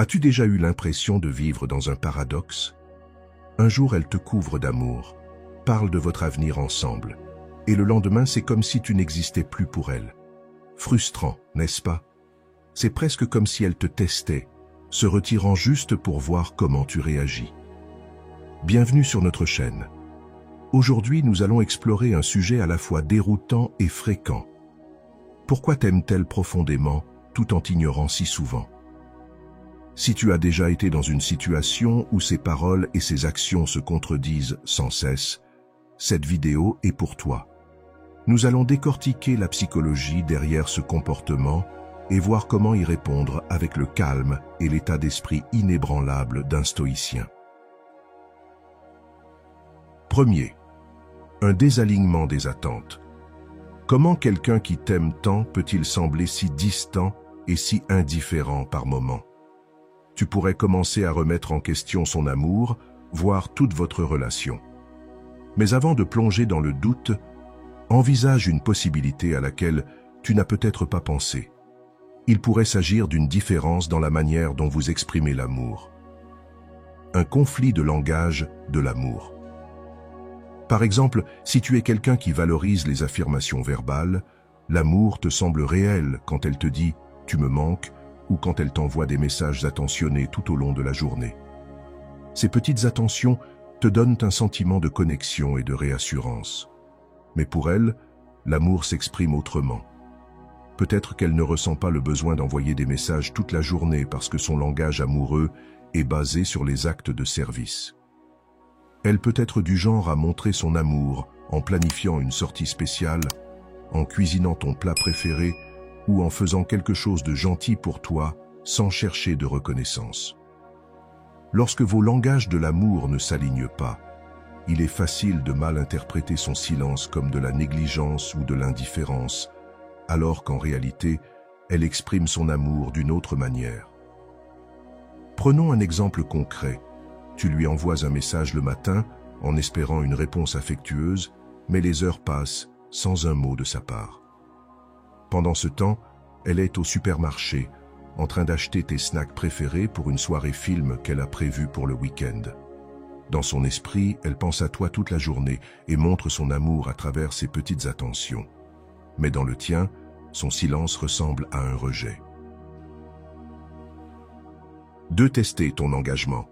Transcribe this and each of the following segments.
As-tu déjà eu l'impression de vivre dans un paradoxe? Un jour, elle te couvre d'amour, parle de votre avenir ensemble, et le lendemain, c'est comme si tu n'existais plus pour elle. Frustrant, n'est-ce pas? C'est presque comme si elle te testait, se retirant juste pour voir comment tu réagis. Bienvenue sur notre chaîne. Aujourd'hui, nous allons explorer un sujet à la fois déroutant et fréquent. Pourquoi t'aime-t-elle profondément tout en t'ignorant si souvent? Si tu as déjà été dans une situation où ses paroles et ses actions se contredisent sans cesse, cette vidéo est pour toi. Nous allons décortiquer la psychologie derrière ce comportement et voir comment y répondre avec le calme et l'état d'esprit inébranlable d'un stoïcien. Premier, un désalignement des attentes. Comment quelqu'un qui t'aime tant peut-il sembler si distant et si indifférent par moments? Tu pourrais commencer à remettre en question son amour, voire toute votre relation. Mais avant de plonger dans le doute, envisage une possibilité à laquelle tu n'as peut-être pas pensé. Il pourrait s'agir d'une différence dans la manière dont vous exprimez l'amour. Un conflit de langage de l'amour. Par exemple, si tu es quelqu'un qui valorise les affirmations verbales, l'amour te semble réel quand elle te dit « tu me manques » ou quand elle t'envoie des messages attentionnés tout au long de la journée. Ces petites attentions te donnent un sentiment de connexion et de réassurance. Mais pour elle, l'amour s'exprime autrement. Peut-être qu'elle ne ressent pas le besoin d'envoyer des messages toute la journée parce que son langage amoureux est basé sur les actes de service. Elle peut être du genre à montrer son amour en planifiant une sortie spéciale, en cuisinant ton plat préféré ou en faisant quelque chose de gentil pour toi sans chercher de reconnaissance. Lorsque vos langages de l'amour ne s'alignent pas, il est facile de mal interpréter son silence comme de la négligence ou de l'indifférence, alors qu'en réalité, elle exprime son amour d'une autre manière. Prenons un exemple concret. Tu lui envoies un message le matin en espérant une réponse affectueuse, mais les heures passent sans un mot de sa part. Pendant ce temps, elle est au supermarché, en train d'acheter tes snacks préférés pour une soirée film qu'elle a prévue pour le week-end. Dans son esprit, elle pense à toi toute la journée et montre son amour à travers ses petites attentions. Mais dans le tien, son silence ressemble à un rejet. 2. Tester ton engagement.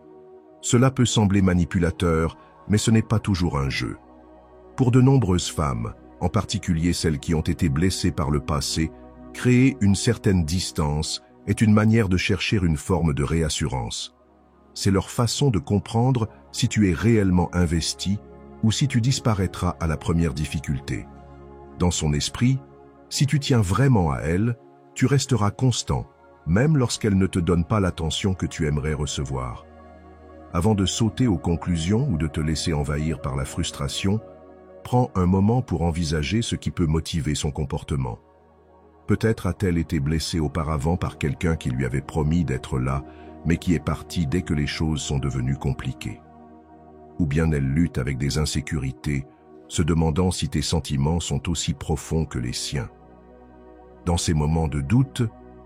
Cela peut sembler manipulateur, mais ce n'est pas toujours un jeu. Pour de nombreuses femmes, en particulier celles qui ont été blessées par le passé, créer une certaine distance est une manière de chercher une forme de réassurance. C'est leur façon de comprendre si tu es réellement investi ou si tu disparaîtras à la première difficulté. Dans son esprit, si tu tiens vraiment à elle, tu resteras constant, même lorsqu'elle ne te donne pas l'attention que tu aimerais recevoir. Avant de sauter aux conclusions ou de te laisser envahir par la frustration, prends un moment pour envisager ce qui peut motiver son comportement. Peut-être a-t-elle été blessée auparavant par quelqu'un qui lui avait promis d'être là, mais qui est parti dès que les choses sont devenues compliquées. Ou bien elle lutte avec des insécurités, se demandant si tes sentiments sont aussi profonds que les siens. Dans ces moments de doute,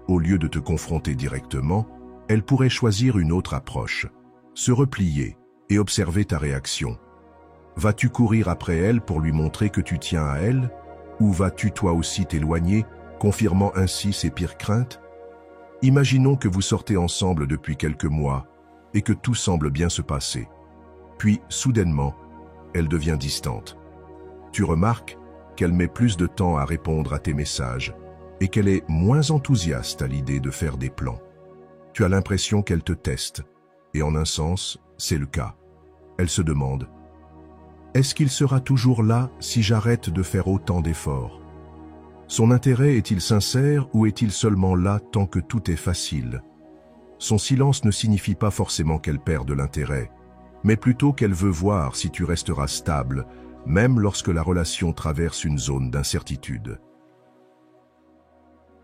au lieu de te confronter directement, elle pourrait choisir une autre approche, se replier et observer ta réaction. Vas-tu courir après elle pour lui montrer que tu tiens à elle, ou vas-tu toi aussi t'éloigner, confirmant ainsi ses pires craintes? Imaginons que vous sortez ensemble depuis quelques mois et que tout semble bien se passer. Puis, soudainement, elle devient distante. Tu remarques qu'elle met plus de temps à répondre à tes messages et qu'elle est moins enthousiaste à l'idée de faire des plans. Tu as l'impression qu'elle te teste, et en un sens, c'est le cas. Elle se demande « Est-ce qu'il sera toujours là si j'arrête de faire autant d'efforts ?» Son intérêt est-il sincère ou est-il seulement là tant que tout est facile? Son silence ne signifie pas forcément qu'elle perd de l'intérêt, mais plutôt qu'elle veut voir si tu resteras stable, même lorsque la relation traverse une zone d'incertitude.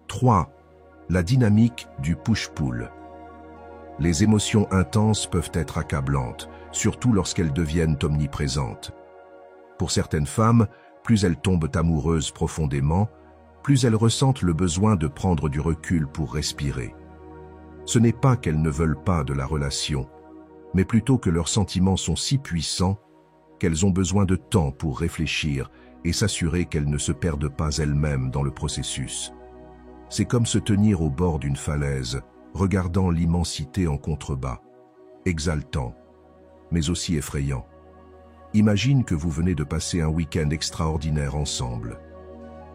3. La dynamique du push-pull. Les émotions intenses peuvent être accablantes, surtout lorsqu'elles deviennent omniprésentes. Pour certaines femmes, plus elles tombent amoureuses profondément, plus elles ressentent le besoin de prendre du recul pour respirer. Ce n'est pas qu'elles ne veulent pas de la relation, mais plutôt que leurs sentiments sont si puissants qu'elles ont besoin de temps pour réfléchir et s'assurer qu'elles ne se perdent pas elles-mêmes dans le processus. C'est comme se tenir au bord d'une falaise, regardant l'immensité en contrebas, exaltant, mais aussi effrayant. Imagine que vous venez de passer un week-end extraordinaire ensemble.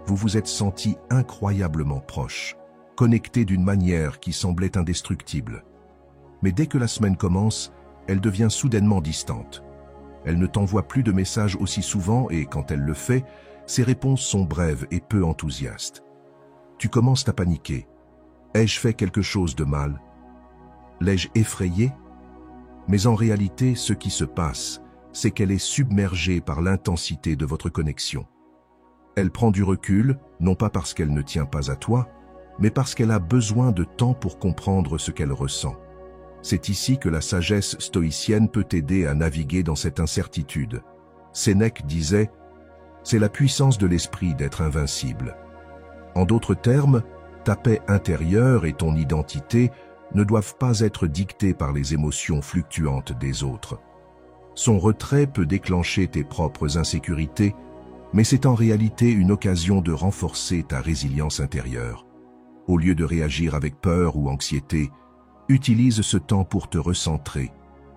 Vous vous êtes sentis incroyablement proches, connectés d'une manière qui semblait indestructible. Mais dès que la semaine commence, elle devient soudainement distante. Elle ne t'envoie plus de messages aussi souvent et, quand elle le fait, ses réponses sont brèves et peu enthousiastes. Tu commences à paniquer. Ai-je fait quelque chose de mal? L'ai-je effrayé? Mais en réalité, ce qui se passe, c'est qu'elle est submergée par l'intensité de votre connexion. Elle prend du recul, non pas parce qu'elle ne tient pas à toi, mais parce qu'elle a besoin de temps pour comprendre ce qu'elle ressent. C'est ici que la sagesse stoïcienne peut t'aider à naviguer dans cette incertitude. Sénèque disait « C'est la puissance de l'esprit d'être invincible ». En d'autres termes, ta paix intérieure et ton identité ne doivent pas être dictées par les émotions fluctuantes des autres. Son retrait peut déclencher tes propres insécurités, mais c'est en réalité une occasion de renforcer ta résilience intérieure. Au lieu de réagir avec peur ou anxiété, utilise ce temps pour te recentrer,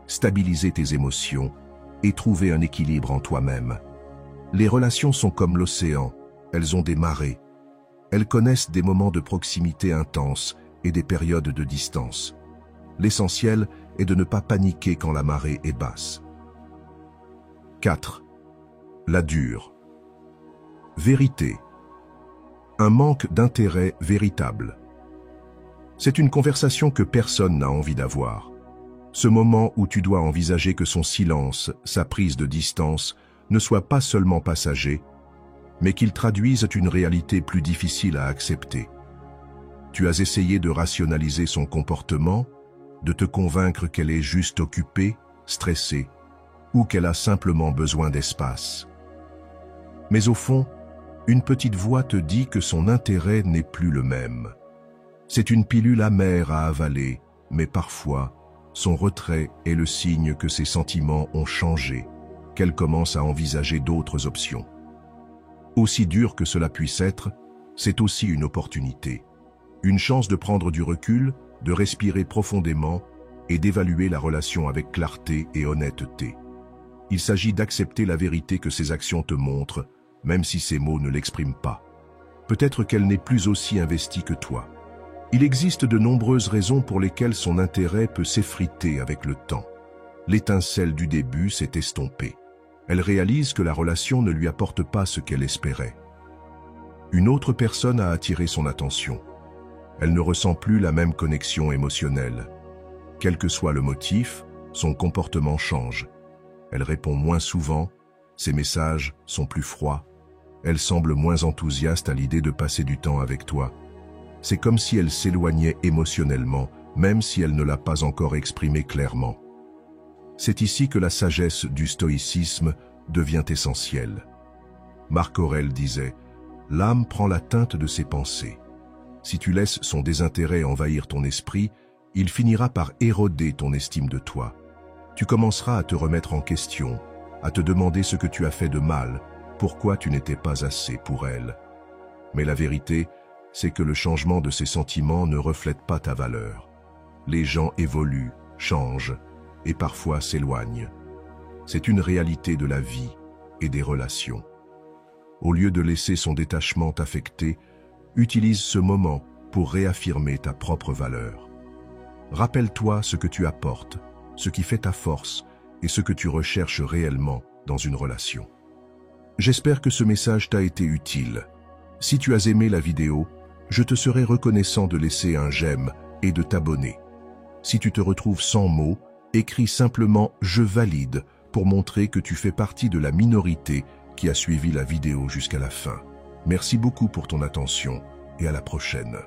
stabiliser tes émotions et trouver un équilibre en toi-même. Les relations sont comme l'océan, elles ont des marées. Elles connaissent des moments de proximité intense et des périodes de distance. L'essentiel est de ne pas paniquer quand la marée est basse. 4. La dure. Vérité. Un manque d'intérêt véritable. C'est une conversation que personne n'a envie d'avoir. Ce moment où tu dois envisager que son silence, sa prise de distance, ne soit pas seulement passager, mais qu'il traduise une réalité plus difficile à accepter. Tu as essayé de rationaliser son comportement, de te convaincre qu'elle est juste occupée, stressée, ou qu'elle a simplement besoin d'espace. Mais au fond, une petite voix te dit que son intérêt n'est plus le même. C'est une pilule amère à avaler, mais parfois, son retrait est le signe que ses sentiments ont changé, qu'elle commence à envisager d'autres options. Aussi dur que cela puisse être, c'est aussi une opportunité. Une chance de prendre du recul, de respirer profondément et d'évaluer la relation avec clarté et honnêteté. Il s'agit d'accepter la vérité que ses actions te montrent, même si ses mots ne l'expriment pas. Peut-être qu'elle n'est plus aussi investie que toi. Il existe de nombreuses raisons pour lesquelles son intérêt peut s'effriter avec le temps. L'étincelle du début s'est estompée. Elle réalise que la relation ne lui apporte pas ce qu'elle espérait. Une autre personne a attiré son attention. Elle ne ressent plus la même connexion émotionnelle. Quel que soit le motif, son comportement change. Elle répond moins souvent, ses messages sont plus froids, elle semble moins enthousiaste à l'idée de passer du temps avec toi. C'est comme si elle s'éloignait émotionnellement, même si elle ne l'a pas encore exprimé clairement. C'est ici que la sagesse du stoïcisme devient essentielle. Marc Aurèle disait « L'âme prend la teinte de ses pensées. Si tu laisses son désintérêt envahir ton esprit, il finira par éroder ton estime de toi. Tu commenceras à te remettre en question, à te demander ce que tu as fait de mal, pourquoi tu n'étais pas assez pour elle. Mais la vérité, c'est que le changement de ses sentiments ne reflète pas ta valeur. Les gens évoluent, changent et parfois s'éloignent. C'est une réalité de la vie et des relations. Au lieu de laisser son détachement t'affecter, utilise ce moment pour réaffirmer ta propre valeur. Rappelle-toi ce que tu apportes, ce qui fait ta force et ce que tu recherches réellement dans une relation. J'espère que ce message t'a été utile. Si tu as aimé la vidéo, je te serai reconnaissant de laisser un j'aime et de t'abonner. Si tu te retrouves sans mots, écris simplement « Je valide » pour montrer que tu fais partie de la minorité qui a suivi la vidéo jusqu'à la fin. Merci beaucoup pour ton attention et à la prochaine.